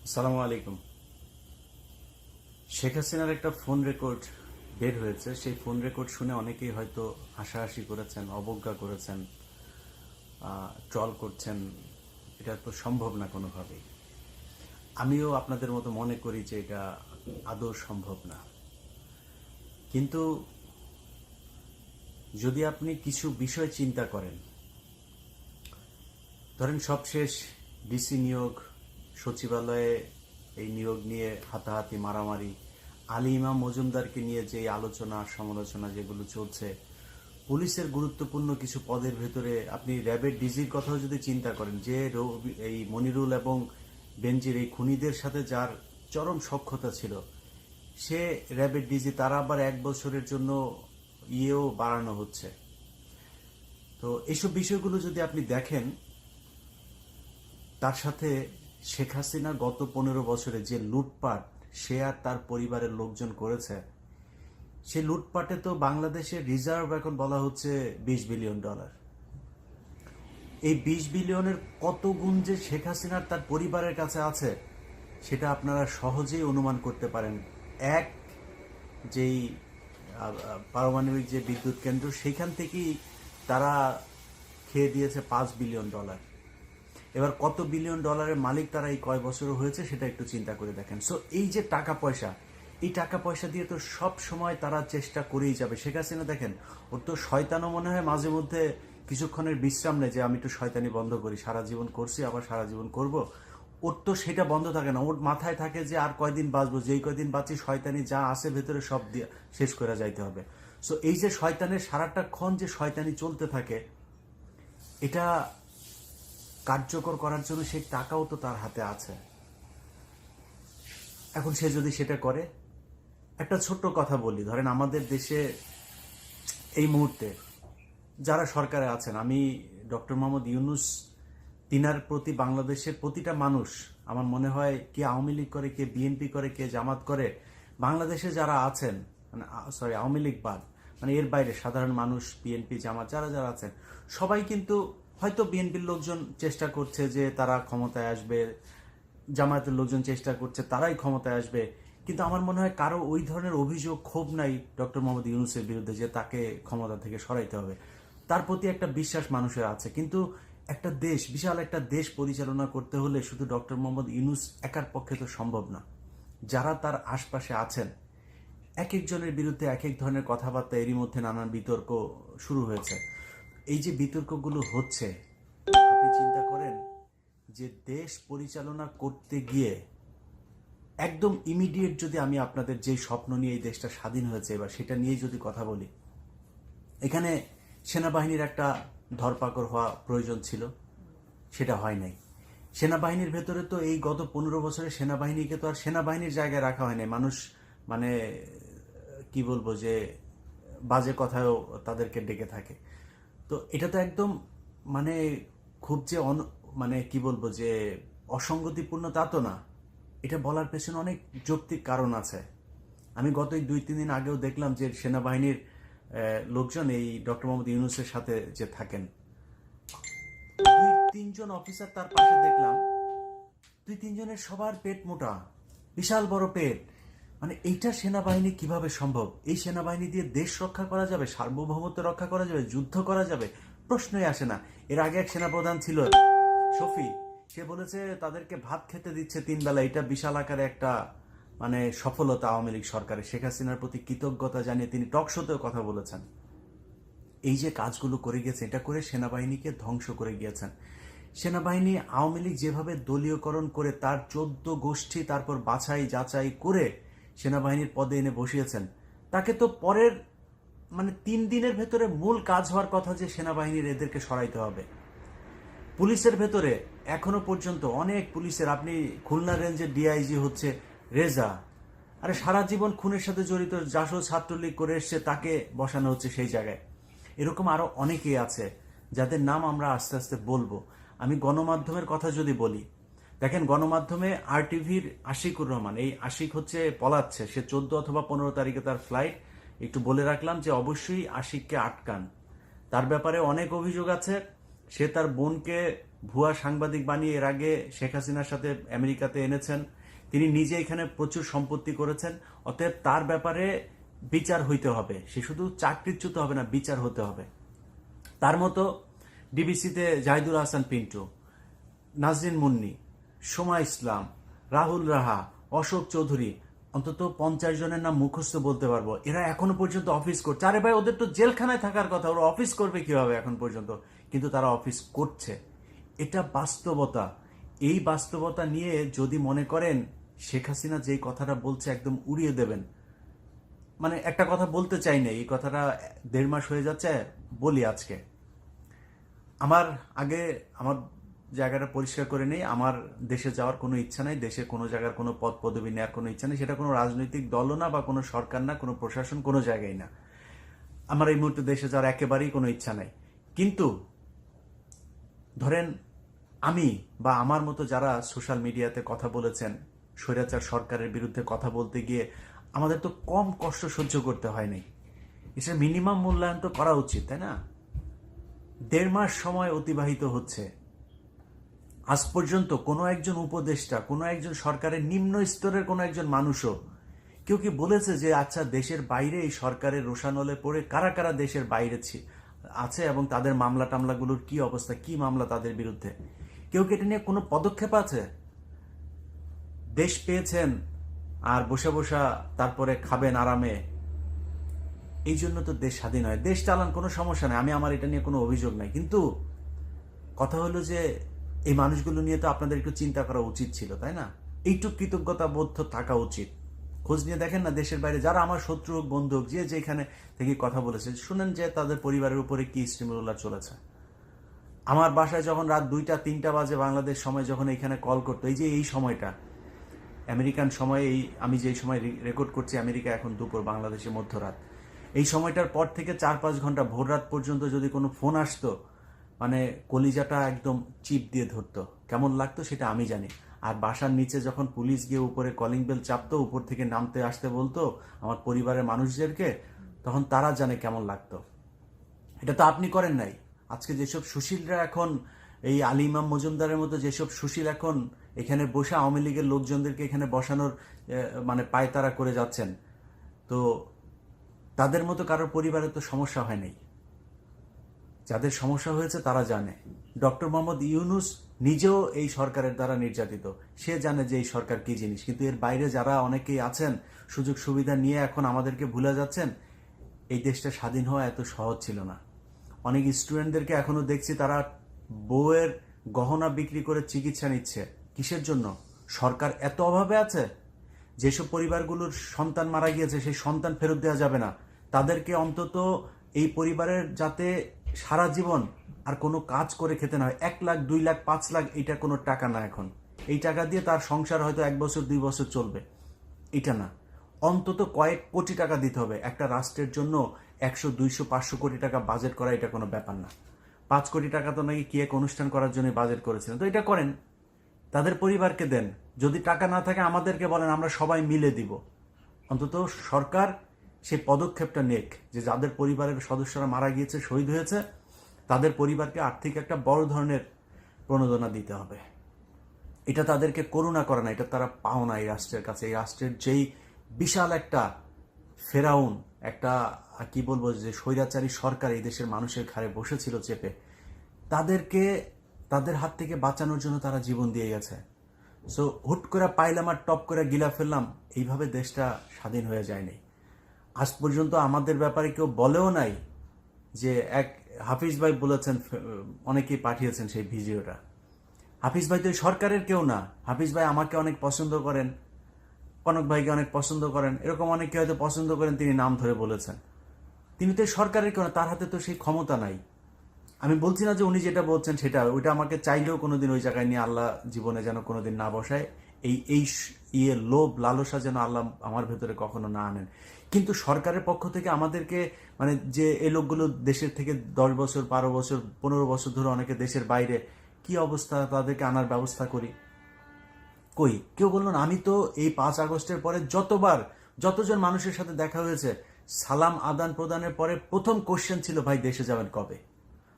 আসসালামু আলাইকুম। শেখ হাসিনার একটা ফোন রেকর্ড বের হয়েছে। সেই ফোন রেকর্ড শুনে অনেকেই হয়তো হাসাহাসি করেছেন, অবজ্ঞা করেছেন, ট্রল করছেন। এটা তো সম্ভব না কোনোভাবেই। আমিও আপনাদের মতো মনে করি যে এটা আদৌ সম্ভব না। কিন্তু যদি আপনি কিছু বিষয় চিন্তা করেন, ধরেন সবশেষ ডিসি নিয়োগ, সচিবালয়ে এই নিয়োগ নিয়ে হাতাহাতি মারামারি, আলী ইমাম মজুমদারকে নিয়ে যে আলোচনা সমালোচনা যেগুলো চলছে, পুলিশের গুরুত্বপূর্ণ কিছু পদের ভেতরে আপনি র্যাবের ডিজির কথাও যদি চিন্তা করেন, যে এই মনিরুল এবং বেনজির এই খুনিদের সাথে যার চরম সখ্যতা ছিল, সে র্যাবের ডিজি, তারা আবার 1 বছরের জন্য ইয়েও বাড়ানো হচ্ছে। তো এইসব বিষয়গুলো যদি আপনি দেখেন, তার সাথে শেখ হাসিনা গত 15 বছরে যে লুটপাট সে আর তার পরিবারের লোকজন করেছে, সে লুটপাটে তো বাংলাদেশের রিজার্ভ এখন বলা হচ্ছে $20 বিলিয়ন। এই 20 বিলিয়নের কত গুণ যে শেখ হাসিনার তার পরিবারের কাছে আছে সেটা আপনারা সহজেই অনুমান করতে পারেন। এক, যেই পারমাণবিক যে বিদ্যুৎ কেন্দ্র, সেখান থেকেই তারা খেয়ে দিয়েছে $5 বিলিয়ন। এবার কত বিলিয়ন ডলারের মালিক তারা এই কয় বছর হয়েছে সেটা একটু চিন্তা করে দেখেন। সো এই যে টাকা পয়সা, এই টাকা পয়সা দিয়ে তো সব সময় তারা চেষ্টা করেই যাবে। শেখ হাসিনা দেখেন, ওর তো শয়তানও মনে হয় মাঝে মধ্যে কিছুক্ষণের বিশ্রাম নেয় যে আমি একটু শয়তানি বন্ধ করি, সারা জীবন করছি আবার সারা জীবন করব। ওর তো সেটা বন্ধ থাকে না। ওর মাথায় থাকে যে আর কয়দিন বাঁচবো, যেই কয়দিন বাঁচি শয়তানি যা আছে ভেতরে সব দিয়ে শেষ করে যাইতে হবে। সো এই যে শয়তানের সারাটা ক্ষণ যে শয়তানি চলতে থাকে, এটা কার্যকর করার জন্য সেই টাকাও তো তার হাতে আছে। এখন সে যদি সেটা করে, একটা ছোট্ট কথা বলি, ধরেন আমাদের দেশে এই মুহূর্তে যারা সরকারে আছেন, আমি ডক্টর মোহাম্মদ ইউনূস, তিনার প্রতি বাংলাদেশের প্রতিটা মানুষ, আমার মনে হয় কে আওয়ামী লীগ করে, কে বিএনপি করে, কে জামাত করে, বাংলাদেশে যারা আছেন, মানে সরি আওয়ামী লীগ বাদ, মানে এর বাইরে সাধারণ মানুষ, বিএনপি জামাত যারা যারা আছেন, সবাই কিন্তু, হয়তো বিএনপির লোকজন চেষ্টা করছে যে তারা ক্ষমতায় আসবে, জামায়াতের লোকজন চেষ্টা করছে তারাই ক্ষমতায় আসবে, কিন্তু আমার মনে হয় কারো ওই ধরনের অভিযোগ ক্ষোভ নাই ডক্টর মোহাম্মদ ইউনূসের বিরুদ্ধে যে তাকে ক্ষমতা থেকে সরাইতে হবে। তার প্রতি একটা বিশ্বাস মানুষের আছে। কিন্তু একটা দেশ, বিশাল একটা দেশ পরিচালনা করতে হলে শুধু ডক্টর মোহাম্মদ ইউনূস একার পক্ষে তো সম্ভব না। যারা তার আশপাশে আছেন, এক একজনের বিরুদ্ধে এক এক ধরনের কথাবার্তা, এরই মধ্যে নানান বিতর্ক শুরু হয়েছে। এই যে বিতর্কগুলো হচ্ছে, আপনি চিন্তা করেন যে দেশ পরিচালনা করতে গিয়ে একদম ইমিডিয়েট, যদি আমি আপনাদের যে স্বপ্ন নিয়ে এই দেশটা স্বাধীন হয়েছে এবার সেটা নিয়ে যদি কথা বলি, এখানে সেনাবাহিনীর একটা ধরপাকড় হওয়া প্রয়োজন ছিল, সেটা হয় নাই। সেনাবাহিনীর ভেতরে তো এই গত 15 বছরে সেনাবাহিনীকে তো আর সেনাবাহিনীর জায়গায় রাখা হয় নাই। মানুষ মানে কি বলবো, যে বাজে কথাও তাদেরকে ডেকে থাকে। তো এটা তো একদম মানে খুব যে মানে কি বলবো, যে অসঙ্গতিপূর্ণ তা তো না। এটা বলার পেছনে অনেক যৌক্তিক কারণ আছে। আমি গত 2-3 দিন আগেও দেখলাম যে সেনাবাহিনীর লোকজন এই ডক্টর মোহাম্মদ ইউনূসের সাথে যে থাকেন, 2-3 জন অফিসার তার পাশে দেখলাম, 2-3 জনের সবার পেট মোটা, বিশাল বড় পেট। মানে এইটা সেনাবাহিনী কিভাবে সম্ভব? এই সেনাবাহিনী দিয়ে দেশ রক্ষা করা যাবে, সার্বভৌমত্ব রক্ষা করা যাবে, যুদ্ধ করা যাবে? প্রশ্নই আসে না। এর আগে এক সেনাপ্রধান ছিল শফি, সে বলেছে তাদেরকে ভাত খেতে দিচ্ছে 3 বেলা। এটা বিশাল আকারে একটা মানে সফলতা আওয়ামী লীগ সরকারের। শেখ হাসিনার প্রতি কৃতজ্ঞতা জানিয়ে তিনি টক শোতেও কথা বলেছেন। এই যে কাজগুলো করে গিয়েছে, এটা করে সেনাবাহিনীকে ধ্বংস করে গিয়েছেন। সেনাবাহিনী আওয়ামী লীগ যেভাবে দলীয়করণ করে তার 14 গোষ্ঠী তারপর বাছাই যাচাই করে সেনাবাহিনীর পদে এনে বসিয়েছেন, তাকে তো পরের মানে 3 দিনের ভেতরে মূল কাজ হওয়ার কথা যে সেনাবাহিনীর এদেরকে সরাইতে হবে। পুলিশের ভেতরে এখনো পর্যন্ত অনেক পুলিশের, আপনি খুলনা রেঞ্জের ডিআইজি হচ্ছে রেজা, আরে সারা জীবন খুনের সাথে জড়িত, জাসদ ছাত্রলীগ করে এসছে, তাকে বসানো হচ্ছে সেই জায়গায়। এরকম আরো অনেকেই আছে যাদের নাম আমরা আস্তে আস্তে বলবো। আমি গণমাধ্যমের কথা যদি বলি, দেখেন গণমাধ্যমে RTVর আশিকুর রহমান, এই আশিক হচ্ছে পলাচ্ছে, সে 14 অথবা 15 তারিখে তার ফ্লাইট। একটু বলে রাখলাম যে অবশ্যই আশিককে আটকান, তার ব্যাপারে অনেক অভিযোগ আছে। সে তার বোনকে ভুয়া সাংবাদিক বানিয়ে এর আগে শেখ হাসিনার সাথে আমেরিকাতে এনেছেন। তিনি নিজে এখানে প্রচুর সম্পত্তি করেছেন। অতএব তার ব্যাপারে বিচার হইতে হবে। সে শুধু চাকরিচ্যুত হবে না, বিচার হতে হবে। তার মতো ডিবিসিতে জাহিদুল হাসান পিন্টু, নাজরিন মুন্নি, সোমা ইসলাম, রাহুল রাহা, অশোক চৌধুরী, অন্তত 50 জনের নাম মুখস্থ বলতে পারবো। এরা এখনো পর্যন্ত অফিস করছে। আরে ভাই, ওদের তো জেলখানায় থাকার কথা, ওরা অফিস করবে কিভাবে এখন পর্যন্ত? কিন্তু তারা অফিস করছে। এটা বাস্তবতা। এই বাস্তবতা নিয়ে যদি মনে করেন শেখ হাসিনা যেই কথাটা বলছে একদম উড়িয়ে দেবেন, মানে একটা কথা বলতে চাই না, এই কথাটা 1.5 মাস হয়ে যাচ্ছে, বলি আজকে। আমার জায়গাটা পরিষ্কার করে নেই। আমার দেশে যাওয়ার কোনো ইচ্ছা নাই, দেশে কোনো জায়গার কোনো পদ পদবি নেওয়ার কোনো ইচ্ছা নেই। সেটা কোনো রাজনৈতিক দলও না, বা কোনো সরকার না, কোনো প্রশাসন, কোনো জায়গায় না। আমার এই মুহূর্তে দেশে যাওয়ার একেবারেই কোনো ইচ্ছা নাই। কিন্তু ধরেন আমি বা আমার মতো যারা সোশ্যাল মিডিয়াতে কথা বলেছেন স্বৈরাচার সরকারের বিরুদ্ধে কথা বলতে গিয়ে, আমাদের তো কম কষ্ট সহ্য করতে হয়নি। এটা মিনিমাম মূল্যায়ন তো করা উচিত, তাই না? 1.5 মাস সময় অতিবাহিত হচ্ছে, আজ পর্যন্ত কোনো একজন উপদেষ্টা, কোনো একজন সরকারের নিম্ন স্তরের কোনো একজন মানুষও কেউ কি বলেছে যে আচ্ছা দেশের বাইরে এই সরকারের রোষানলে পড়ে কারা কারা দেশের বাইরে আছে এবং তাদের মামলা টামলাগুলোর কি অবস্থা, কি মামলা তাদের বিরুদ্ধে? কেউ কি এটা নিয়ে কোনো পদক্ষেপ আছে? দেশ পেয়েছেন আর বসে বসা তারপরে খাবেন আরামে, এই জন্য তো দেশ স্বাধীন হয়। দেশ চালান, কোনো সমস্যা নেই, আমার এটা নিয়ে কোনো অভিযোগ নাই। কিন্তু কথা হলো যে এই মানুষগুলো নিয়ে তো আপনাদের একটু চিন্তা করা উচিত ছিল, তাই না? এইটুক কৃতজ্ঞতা বোধ থাকা উচিত। খোঁজ নিয়ে দেখেন না, দেশের বাইরে যারা আমার শত্রু হোক, বন্ধু হোক, যে যেখানে থেকে কথা বলেছে, শুনেন যে তাদের পরিবারের উপরে কি স্টিমুলার চলেছে। আমার বাসায় যখন রাত 2টা-3টা বাজে বাংলাদেশ সময় যখন এখানে কল করতো, এই সময়টা আমেরিকান সময়ে, আমি যেই সময় রেকর্ড করছি আমেরিকা এখন দুপুর, বাংলাদেশে মধ্যরাত, এই সময়টার পর থেকে 4-5 ঘন্টা ভোর রাত পর্যন্ত যদি কোনো ফোন আসতো, মানে কলিজাটা একদম চিপ দিয়ে ধরতো। কেমন লাগতো সেটা আমি জানি। আর বাসার নিচে যখন পুলিশ গিয়ে উপরে কলিং বেল চাপতো, উপর থেকে নামতে আসতে বলতো আমার পরিবারের মানুষদেরকে, তখন তারা জানে কেমন লাগতো। এটা তো আপনি করেন নাই। আজকে যেসব সুশীলরা এখন, এই আলী ইমাম মজুমদারের মতো যেসব সুশীল এখন এখানে বসে আওয়ামী লীগের লোকজনদেরকে এখানে বসানোর মানে পায়তারা করে যাচ্ছেন, তো তাদের মতো কারোর পরিবারে তো সমস্যা হয় নাই। যাদের সমস্যা হয়েছে তারা জানে। ডক্টর মোহাম্মদ ইউনূস নিজেও এই সরকারের দ্বারা নির্যাতিত, সে জানে যে এই সরকার কি জিনিস। কিন্তু এর বাইরে যারা অনেকেই আছেন সুযোগ সুবিধা নিয়ে এখন আমাদেরকে ভুলে যাচ্ছেন, এই দেশটা স্বাধীন হওয়া এত সহজ ছিল না। অনেক স্টুডেন্টদেরকে এখনো দেখছি তারা বউয়ের গহনা বিক্রি করে চিকিৎসা নিচ্ছে। কিসের জন্য? সরকার এত অভাবে আছে। যেসব পরিবারগুলোর সন্তান মারা গিয়েছে সেই সন্তান ফেরত দেওয়া যাবে না, তাদেরকে অন্তত এই পরিবারের যাতে সারা জীবন আর কোনো কাজ করে খেতে না হয়। 1 লাখ, 2 লাখ, 5 লাখ, এটা কোনো টাকা না। এখন এই টাকা দিয়ে তার সংসার হয়তো 1 বছর 2 বছর চলবে, এটা না। অন্তত কয়েক কোটি টাকা দিতে হবে। একটা রাষ্ট্রের জন্য 100, 200, 500 কোটি টাকা বাজেট করা এটা কোনো ব্যাপার না। 5 কোটি টাকা তো নাকি কি এক অনুষ্ঠান করার জন্য বাজেট করেছিলেন, তো এটা করেন, তাদের পরিবারকে দেন। যদি টাকা না থাকে আমাদেরকে বলেন, আমরা সবাই মিলে দিব। অন্তত সরকার সেই পদক্ষেপটা নেক যে যাদের পরিবারের সদস্যরা মারা গিয়েছে, শহীদ হয়েছে, তাদের পরিবারকে আর্থিক একটা বড় ধরনের প্রণোদনা দিতে হবে। এটা তাদেরকে করুণা করে না, এটা তারা পাওনা এই রাষ্ট্রের কাছে। এই রাষ্ট্রের যেই বিশাল একটা ফেরাউন, একটা কি বলবো, যে স্বৈরাচারী সরকার এই দেশের মানুষের ঘাড়ে বসেছিল চেপে, তাদেরকে তাদের হাত থেকে বাঁচানোর জন্য তারা জীবন দিয়ে গেছে। সো হুট করে পাইলাম আর টপ করে গিলা ফেললাম, এইভাবে দেশটা স্বাধীন হয়ে যায়নি। আজ পর্যন্ত আমাদের ব্যাপারে কেউ বলেও নাই যে, এক হাফিজ ভাই বলেছেন, অনেকেই পাঠিয়েছেন সেই ভিডিওটা। হাফিজ ভাই তো সরকারের কেউ না। হাফিজ ভাই আমাকে অনেক পছন্দ করেন, কনক ভাইকে অনেক পছন্দ করেন, এরকম অনেকে হয়তো পছন্দ করেন, তিনি নাম ধরে বলেছেন। তিনি তো সরকারের কেউ না, তার হাতে তো সেই ক্ষমতা নাই। আমি বলছি না যে উনি যেটা বলছেন সেটা, ওইটা আমাকে চাইলেও কোনোদিন ওই জায়গায় নিয়ে আল্লাহ জীবনে যেন কোনোদিন না বসায়। এই লোভ লালসা যেন আল্লাহ আমার ভেতরে কখনো না আনেন। কিন্তু সরকারের পক্ষ থেকে আমাদেরকে, মানে যে এই লোকগুলো দেশের থেকে 10 বছর, 12 বছর, 15 বছর ধরে অনেকে দেশের বাইরে, কি অবস্থা, তাদেরকে আনার ব্যবস্থা করি। কই কেউ বললো না। আমি তো এই 5 আগস্টের পরে যতজন মানুষের সাথে দেখা হয়েছে, সালাম আদান প্রদানের পরে প্রথম কোশ্চেন ছিল, ভাই দেশে যাবেন কবে?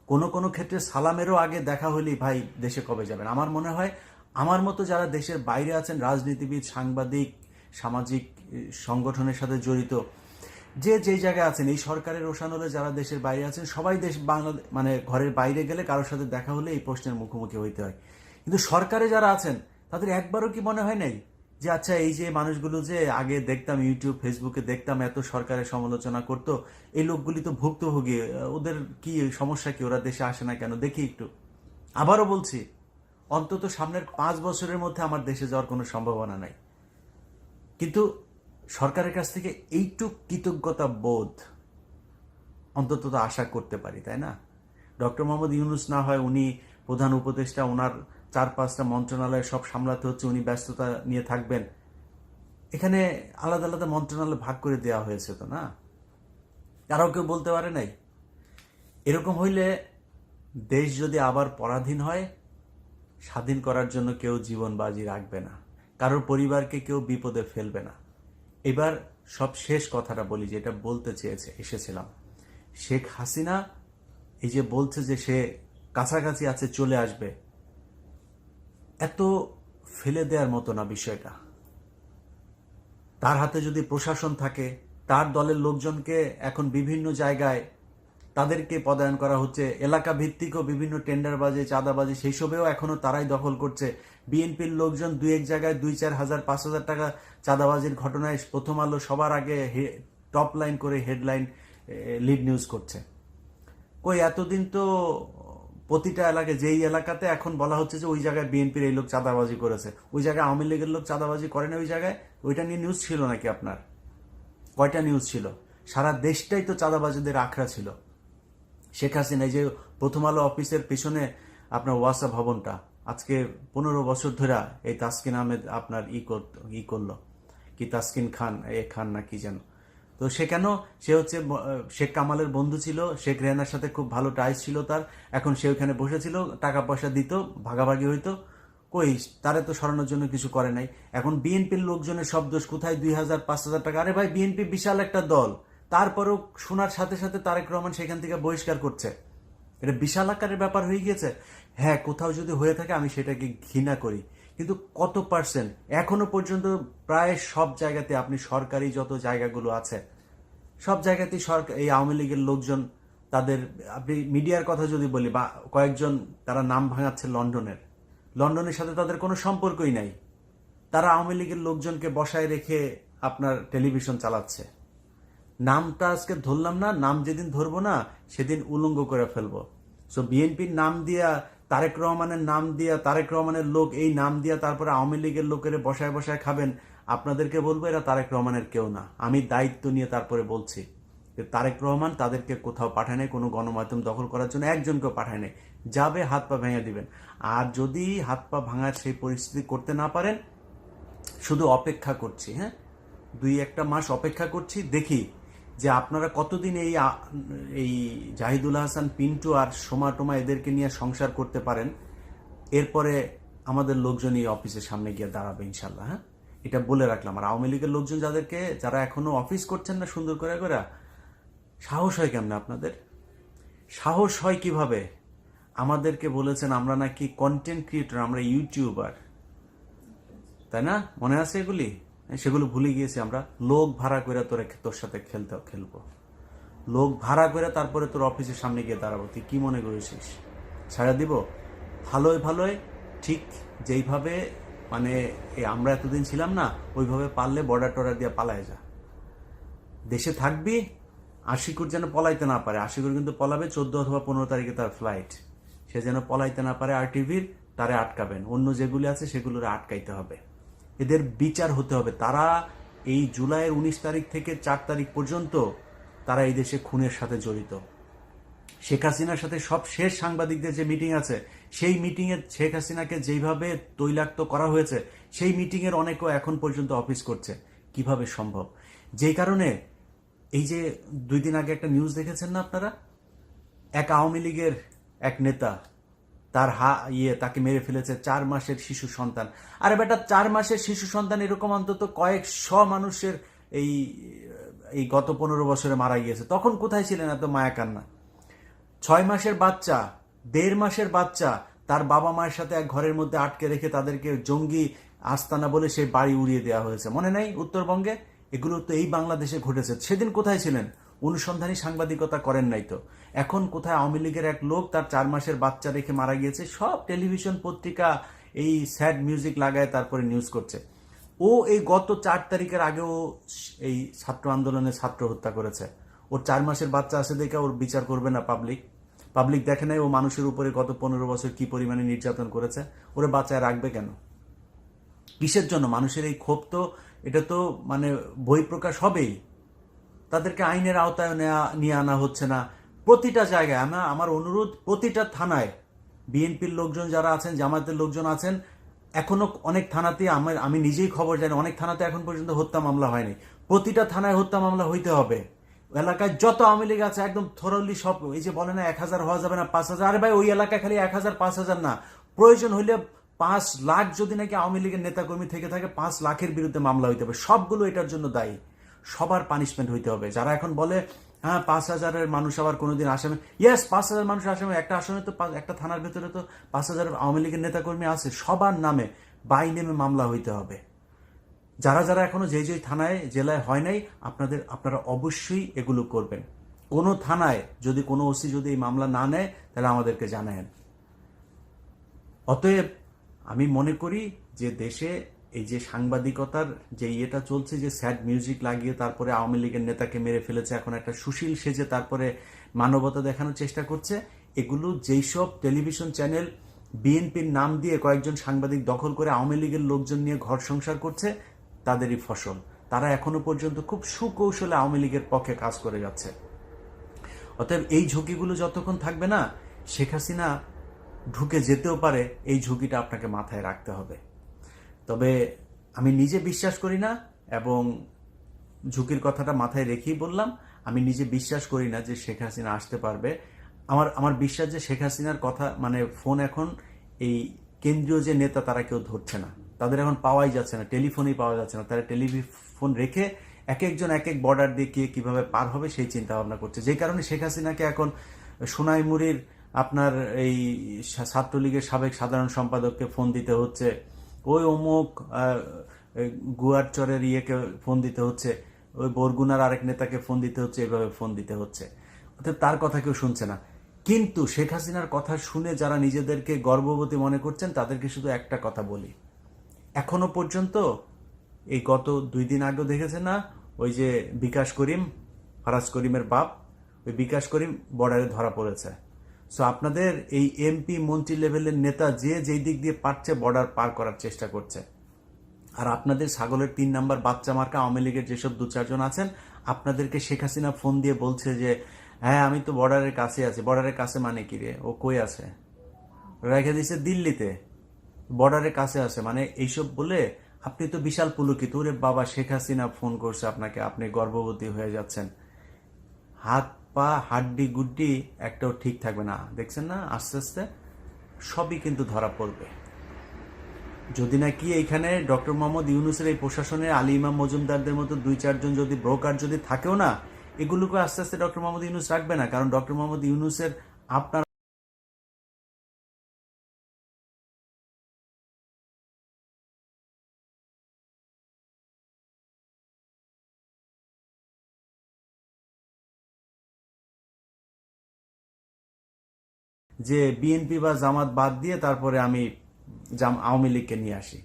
কোনো কোনো ক্ষেত্রে সালামেরও আগে দেখা হলেই ভাই দেশে কবে যাবেন। আমার মনে হয় আমার মতো যারা দেশের বাইরে আছেন, রাজনীতিবিদ, সাংবাদিক, সামাজিক সংগঠনের সাথে জড়িত, যে যেই জায়গায় আছেন, এই সরকারের রোশানলে যারা দেশের বাইরে আছেন, সবাই দেশ বাংলা মানে ঘরের বাইরে গেলে কারোর সাথে দেখা হলে এই প্রশ্নের মুখোমুখি হইতে হয়। কিন্তু সরকারে যারা আছেন তাদের একবারও কি মনে হয় নাই যে আচ্ছা এই যে মানুষগুলো যে আগে দেখতাম ইউটিউব ফেসবুকে দেখতাম এত সরকারের সমালোচনা করতো, এই লোকগুলি তো ভুক্তভোগী, ওদের কি সমস্যা, কি ওরা দেশে আসে না কেন, দেখি একটু। আবারও বলছি, অন্তত সামনের 5 বছরের মধ্যে আমার দেশে যাওয়ার কোনো সম্ভাবনা নাই। কিন্তু সরকারের কাছ থেকে এইটুক কৃতজ্ঞতা বোধ অন্তত তো আশা করতে পারি, তাই না? ডক্টর মোহাম্মদ ইউনূস না হয় উনি প্রধান উপদেষ্টা, ওনার 4-5টা মন্ত্রণালয় সব সামলাতে হচ্ছে, উনি ব্যস্ততা নিয়ে থাকবেন। এখানে আলাদা আলাদা মন্ত্রণালয় ভাগ করে দেওয়া হয়েছে তো, না? তারাও কেউ বলতে পারে নাই? এরকম হইলে দেশ যদি আবার পরাধীন হয়, স্বাধীন করার জন্য কেউ জীবন বাজি রাখবে না, কারোর পরিবারকে কেউ বিপদে ফেলবে না। এবার সব শেষ কথাটা বলি, যেটা বলতে এসেছিলাম। শেখ হাসিনা এই যে বলছে যে সে কাছাকাছি আছে, চলে আসবে, এত ফেলে দেওয়ার মতো না বিষয়টা। তার হাতে যদি প্রশাসন থাকে, তার দলের লোকজনকে এখন বিভিন্ন জায়গায় তাদেরকে পদায়ন করা হচ্ছে, এলাকা ভিত্তিকও বিভিন্ন টেন্ডারবাজি, চাঁদাবাজি, সেই সবেও এখনো তারাই দখল করছে। বিএনপির লোকজন 2-1 জায়গায় 2-4 হাজার 5,000 টাকা চাঁদাবাজির ঘটনায় প্রথম আলো সবার আগে টপ লাইন করে হেডলাইন লিড নিউজ করছে। কই এতদিন তো প্রতিটা এলাকায়, যেই এলাকাতে এখন বলা হচ্ছে যে ওই জায়গায় বিএনপির এই লোক চাঁদাবাজি করেছে, ওই জায়গায় আওয়ামী লীগের লোক চাঁদাবাজি করে না, ওই জায়গায় ওইটা নিয়ে নিউজ ছিল নাকি আপনার? কয়টা নিউজ ছিল? সারা দেশটাই তো চাঁদাবাজিদের আখড়া ছিল। শেখ হাসিনা এই যে প্রথম আলো অফিসের পিছনে আপনার ওয়াসা ভবনটা আজকে 15 বছর ধরে এই তাসকিন আহমেদ আপনার করলো কি, তাসকিন খান, খান না কি যেন, তো সে হচ্ছে শেখ কামালের বন্ধু ছিল, শেখ রেহানার সাথে খুব ভালো টাইস ছিল তার। এখন সে ওখানে বসেছিল, টাকা পয়সা দিত, ভাগাভাগি হইতো। কই তারে তো সরানোর জন্য কিছু করে নাই। এখন বিএনপির লোকজনের সব দোষ, কোথায় 2,000-5,000 টাকা? আরে ভাই, বিএনপি বিশাল একটা দল, তারপরেও শোনার সাথে সাথে তারেক রহমান সেখান থেকে বহিষ্কার করছে। এটা বিশাল আকারের ব্যাপার হয়ে গিয়েছে। হ্যাঁ, কোথাও যদি হয়ে থাকে আমি সেটাকে ঘৃণা করি, কিন্তু কত পার্সেন্ট? এখনো পর্যন্ত প্রায় সব জায়গাতে, আপনি সরকারি যত জায়গাগুলো আছে সব জায়গাতেই এই আওয়ামী লীগের লোকজন, তাদের, আপনি মিডিয়ার কথা যদি বলি, বা কয়েকজন তারা নাম ভাঙাচ্ছে লন্ডনের সাথে তাদের কোনো সম্পর্কই নাই, তারা আওয়ামী লীগের লোকজনকে বসায় রেখে আপনার টেলিভিশন চালাচ্ছে। নামটা আজকে ধরলাম না, নাম যেদিন ধরবো না সেদিন উলঙ্গ করে ফেলবো। সো বিএনপির নাম দিয়া, তারেক রহমানের নাম দিয়া, তারেক রহমানের লোক, এই নাম দিয়া তারপরে আওয়ামী লীগের লোকের বসায় বসায় খাবেন। আপনাদেরকে বলবো এরা তারেক রহমানের কেউ না। আমি দায়িত্ব নিয়ে তারপরে বলছি যে তারেক রহমান তাদেরকে কোথাও পাঠায় নাই, কোনো গণমাধ্যম দখল করার জন্য একজনকেও পাঠায় নাই। যাবে হাত পা ভেঙে দিবেন। আর যদি হাত পা ভাঙার সেই পরিস্থিতি করতে না পারেন, শুধু অপেক্ষা করছি, হ্যাঁ, 2-1 মাস অপেক্ষা করছি, দেখি যে আপনারা কতদিন এই জাহিদুল হাসান, পিন্টু আর সোমা টোমা এদেরকে নিয়ে সংসার করতে পারেন। এরপরে আমাদের লোকজন এই অফিসের সামনে গিয়ে দাঁড়াবে ইনশাল্লাহ। হ্যাঁ, এটা বলে রাখলাম। আর আওয়ামী লীগের লোকজন যারা এখনো অফিস করছেন না সুন্দর করে করে, সাহস হয় কেমনে আপনাদের? সাহস হয় কিভাবে? আমাদেরকে বলেছেন আমরা নাকি কন্টেন্ট ক্রিয়েটর, আমরা ইউটিউবার, তাই না? মনে আছে এগুলি? সেগুলো ভুলে গিয়েছি আমরা। লোক ভাড়া করে তোর সাথে খেলবো, লোক ভাড়া করে তারপরে তোর অফিসের সামনে গিয়ে দাঁড়াবো। তুই কি মনে করেছিস ছাড়া দিব? ভালোই ঠিক যেইভাবে মানে আমরা এতদিন ছিলাম না, ওইভাবে পারলে বর্ডার টর্ডার দিয়ে পালায় যা। দেশে থাকবি, আশিকুর যেন পলাইতে না পারে। আশিকুর কিন্তু পলাবে 14 অথবা 15 তারিখে তার ফ্লাইট। সে যেন পলাইতে না পারে RTVর, তারে আটকাবেন। অন্য যেগুলি আছে সেগুলোর আটকাইতে হবে, এদের বিচার হতে হবে। তারা এই জুলাইয়ের 19 তারিখ থেকে 4 তারিখ পর্যন্ত তারা এই দেশে খুনের সাথে জড়িত। শেখ হাসিনার সাথে সব শেষ সাংবাদিকদের যে মিটিং আছে, সেই মিটিংয়ে শেখ হাসিনাকে যেইভাবে তৈলাক্ত করা হয়েছে, সেই মিটিংয়ের অনেকেও এখন পর্যন্ত অফিস করছে। কিভাবে সম্ভব? যেই কারণে এই যে 2 দিন আগে একটা নিউজ দেখেছেন না আপনারা, এক আওয়ামী লীগের এক নেতা তার তাকে মেরে ফেলেছে 4 মাসের শিশু সন্তান। আরে বেটা, 4 মাসের শিশু সন্তান এরকম অন্তত কয়েকশো মানুষের এই গত 15 বছরে মারা গিয়েছে। তখন কোথায় ছিলেন এত মায়া কান্না? 6 মাসের বাচ্চা, 1.5 মাসের বাচ্চা তার বাবা মায়ের সাথে এক ঘরের মধ্যে আটকে রেখে তাদেরকে জঙ্গি আস্তানা বলে সেই বাড়ি উড়িয়ে দেওয়া হয়েছে, মনে নেই উত্তরবঙ্গে? এগুলো তো এই বাংলাদেশে ঘটেছে। সেদিন কোথায় ছিলেন? অনুসন্ধানী সাংবাদিকতা করেন নাই তো। এখন কোথায় আওয়ামী লীগের এক লোক তার 4 মাসের বাচ্চা রেখে মারা গিয়েছে, সব টেলিভিশন পত্রিকা এই স্যাড মিউজিক লাগায় তারপরে নিউজ করছে। ও এই গত 4 তারিখের আগেও এই ছাত্র আন্দোলনে ছাত্র হত্যা করেছে। ওর 4 মাসের বাচ্চা আছে দেখে ওর বিচার করবে না পাবলিক দেখে নাই ও মানুষের উপরে গত 15 বছর কি পরিমাণে নির্যাতন করেছে? ওরে বাঁচায় রাখবে কেন? কিসের জন্য? মানুষের এই ক্ষোভ তো, এটা তো মানে বহিঃপ্রকাশ হবেই। তাদেরকে আইনের আওতায় নিয়ে আনা হচ্ছে না। প্রতিটা জায়গায় আমার অনুরোধ, প্রতিটা থানায় বিএনপির লোকজন যারা আছেন, জামায়াতের লোকজন আছেন, এখনো অনেক থানাতে আমি নিজেই খবর জানি, অনেক থানাতে এখন পর্যন্ত হত্যা মামলা হয়নি। প্রতিটা থানায় হত্যা মামলা হইতে হবে। এলাকায় যত আওয়ামী লীগ আছে একদম থরলি সব, এই যে বলে না 1000 হওয়া যাবে না 5000, আরে ভাই ওই এলাকায় খালি 1000 5000 না, প্রয়োজন হইলে 5 লাখ যদি নাকি আওয়ামী লীগের নেতাকর্মী থেকে থাকে 5 লাখের বিরুদ্ধে মামলা হইতে হবে। সবগুলো এটার জন্য দায়ী। সবার পানিশমেন্ট হইতে হবে। যারা এখন বলে হ্যাঁ 5000-এর মানুষ আবার কোনোদিন আসামি, ইয়েস 5000 মানুষ আসামি, একটা আসামে তো একটা থানার ভেতরে তো 5000 আওয়ামী লীগের নেতাকর্মী আছে, সবার নামে বাই নেমে মামলা হইতে হবে। যারা যারা এখনো যেই থানায় জেলায় হয় নাই, আপনারা অবশ্যই এগুলো করবেন। কোনো থানায় যদি কোনো ওসি যদি এই মামলা না নেয় তাহলে আমাদেরকে জানায়েন। অতএব আমি মনে করি যে দেশে এই যে সাংবাদিকতার যে ইয়েটা চলছে, যে স্যাড মিউজিক লাগিয়ে তারপরে আওয়ামী লীগের নেতাকে মেরে ফেলেছে, এখন একটা সুশীল সেজে তারপরে মানবতা দেখানোর চেষ্টা করছে, এগুলো যেইসব টেলিভিশন চ্যানেল বিএনপির নাম দিয়ে কয়েকজন সাংবাদিক দখল করে আওয়ামী লীগের লোকজন নিয়ে ঘর সংসার করছে, তাদেরই ফসল। তারা এখনো পর্যন্ত খুব সুকৌশলে আওয়ামী লীগের পক্ষে কাজ করে যাচ্ছে। অতএব এই ঝুঁকিগুলো যতক্ষণ থাকবে না, শেখ হাসিনা ঢুকে যেতেও পারে, এই ঝুঁকিটা আপনাকে মাথায় রাখতে হবে। তবে আমি নিজে বিশ্বাস করি না, এবং ঝুঁকির কথাটা মাথায় রেখেই বললাম, আমি নিজে বিশ্বাস করি না যে শেখ হাসিনা আসতে পারবে। আমার বিশ্বাস যে শেখ হাসিনার কথা মানে ফোন এখন এই কেন্দ্রীয় যে নেতা তারা কেউ ধরছে না, তাদের এখন পাওয়াই যাচ্ছে না, টেলিফোনই পাওয়া যাচ্ছে না। তারা টেলিফোন রেখে এক একজন এক এক বর্ডার দিয়ে কিভাবে পার হবে সেই চিন্তা ভাবনা করছে। যেই কারণে শেখ হাসিনাকে এখন সোনাইমুড়ির আপনার এই ছাত্রলীগের সাবেক সাধারণ সম্পাদককে ফোন দিতে হচ্ছে, ওই অমুক গুয়ারচরের ইয়েকে ফোন দিতে হচ্ছে, ওই বরগুনার আরেক নেতাকে ফোন দিতে হচ্ছে, এইভাবে ফোন দিতে হচ্ছে। অর্থাৎ তার কথা কেউ শুনছে না। কিন্তু শেখ হাসিনার কথা শুনে যারা নিজেদেরকে গর্ববতী মনে করছেন তাদেরকে শুধু একটা কথা বলি, এখনো পর্যন্ত এই গত 2 দিন আগেও দেখেছেন না, ওই যে বিকাশ করিম, ফারাজ করিমের বাপ, ওই বিকাশ করিম বর্ডারে ধরা পড়েছে। সো আপনাদের এই এমপি মন্ত্রী লেভেলের নেতা যেই দিক দিয়ে পারছে বর্ডার পার করার চেষ্টা করছে। আর আপনাদের ছাগলের 3 নাম্বার বাচ্চা মার্কা আওয়ামী লীগের যেসব 2-4 জন আছেন, আপনাদেরকে শেখ হাসিনা ফোন দিয়ে বলছে যে হ্যাঁ আমি তো বর্ডারের কাছে আছি। বর্ডারের কাছে মানে কি রে? ও কই আছে? রেখে দিয়েছে দিল্লিতে, বর্ডারের কাছে আছে মানে এইসব বলে আপনি তো বিশাল পুলকিত। ওরে বাবা, শেখ হাসিনা ফোন করছে আপনাকে, আপনি গর্ভবতী হয়ে যাচ্ছেন, হাত পা হাড্ডি গুড্ডি একটাও ঠিক থাকবে না। দেখছেন না আস্তে আস্তে সবই কিন্তু ধরা পড়বে। যদি নাকি এইখানে ডক্টর মোহাম্মদ ইউনূসের এই প্রশাসনে আলী ইমাম মজুমদারদের মতো 2-4 জন যদি ব্রোকার যদি থাকেও না, এগুলোকে আস্তে আস্তে ডক্টর মোহাম্মদ ইউনূস রাখবে না। কারণ ডক্টর মোহাম্মদ ইউনূসের আপনার যে বিএনপি বা জামাত বাদ দিয়ে তারপরে আমি আওয়ামী লীগকে নিয়ে আসি।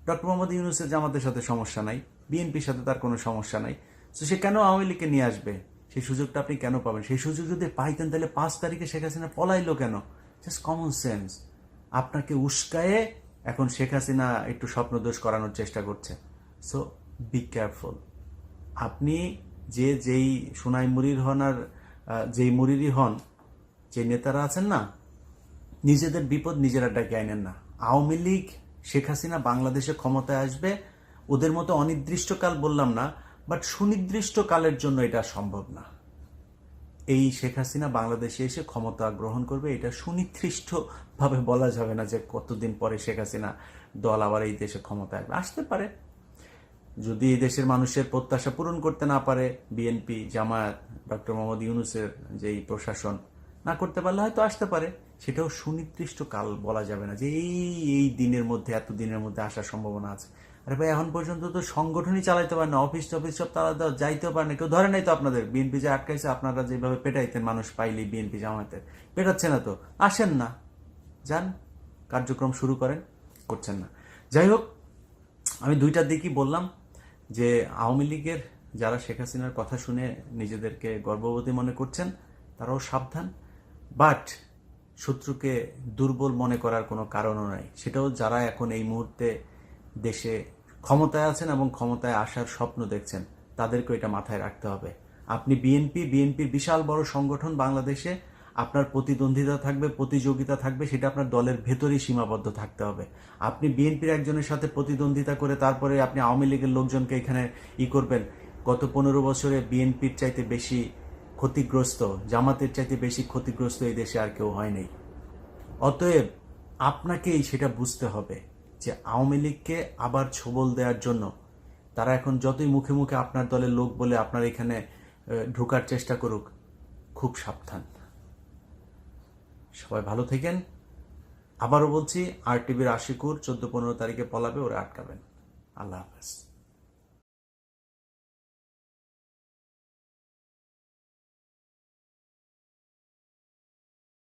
ডক্টর মোহাম্মদ ইউনূসের জামাতের সাথে সমস্যা নাই, বিএনপির সাথে তার কোনো সমস্যা নাই, তো সে কেন আওয়ামী লীগকে নিয়ে আসবে? সেই সুযোগটা আপনি কেন পাবেন? সেই সুযোগ যদি পাইতেন তাহলে 5 তারিখে শেখ হাসিনা পলাইলো কেন? Just common sense. আপনাকে উস্কায়ে এখন শেখ হাসিনা একটু স্বপ্নদোষ করানোর চেষ্টা করছে। So be careful. আপনি যেই সোনাই মুড়ির হন আর যেই মুড়িরই হন, যে নেতারা আছেন না, নিজেদের বিপদ নিজেরা ডেকে আনেন না। আওয়ামী লীগ শেখ হাসিনা বাংলাদেশে ক্ষমতায় আসবে, ওদের মতো অনির্দিষ্টকাল বললাম না, বাট সুনির্দিষ্টকালের জন্য এটা সম্ভব না। এই শেখ হাসিনা বাংলাদেশে এসে ক্ষমতা গ্রহণ করবে, এটা সুনির্দিষ্টভাবে বলা যাবে না যে কতদিন পরে শেখ হাসিনা দল আবার এই দেশে ক্ষমতায় আসতে পারে। যদি এই দেশের মানুষের প্রত্যাশা পূরণ করতে না পারে বিএনপি, জামায়াত, ডক্টর মোহাম্মদ ইউনূসের যেই প্রশাসন, না করতে পারলে হয়তো আসতে পারে, সেটাও সুনির্দিষ্ট কাল বলা যাবে না যে এই দিনের মধ্যে, এত দিনের মধ্যে আসার সম্ভাবনা আছে। আরে ভাই, এখন পর্যন্ত তো সংগঠনই চালাইতে পারে না, অফিস টফিস সব তারা যাইতেও পারে না, কেউ ধরে নাই তো আপনাদের। বিএনপি যে আটকাইছে, আপনারা যেভাবে পেটাইতেন মানুষ পাইলেই বিএনপি জামায়াতের, পেটাচ্ছে না তো, আসেন না, যান কার্যক্রম শুরু করেন, করছেন না। যাই হোক, আমি দুইটার দিকই বললাম যে আওয়ামী লীগের যারা শেখ হাসিনার কথা শুনে নিজেদেরকে গর্ববতী মনে করছেন তারাও সাবধান, বাট শত্রুকে দুর্বল মনে করার কোনো কারণও নাই। সেটাও যারা এখন এই মুহূর্তে দেশে ক্ষমতায় আছেন এবং ক্ষমতায় আসার স্বপ্ন দেখছেন, তাদেরকে এটা মাথায় রাখতে হবে। আপনি বিএনপির বিশাল বড় সংগঠন বাংলাদেশে, আপনার প্রতিদ্বন্দ্বিতা থাকবে, প্রতিযোগিতা থাকবে, সেটা আপনার দলের ভেতরেই সীমাবদ্ধ থাকতে হবে। আপনি বিএনপির একজনের সাথে প্রতিদ্বন্দ্বিতা করে তারপরে আপনি আওয়ামী লীগের লোকজনকে এখানে করবেন। গত 15 বছরে বিএনপির চাইতে বেশি ক্ষতিগ্রস্ত, জামাতের চাইতে বেশি ক্ষতিগ্রস্ত এই দেশে আর কেউ হয় নাই। অতএব আপনাকেই সেটা বুঝতে হবে যে আওয়ামী লীগকে আবার ছোবল দেওয়ার জন্য তারা এখন যতই মুখে মুখে আপনার দলের লোক বলে আপনার এখানে ঢোকার চেষ্টা করুক, খুব সাবধান। সবাই ভালো থাকেন। আবারও বলছি, RTVর আশিকুর 14-15 তারিখে পলাবে, ওরা আটকাবেন। আল্লাহ হাফেজ।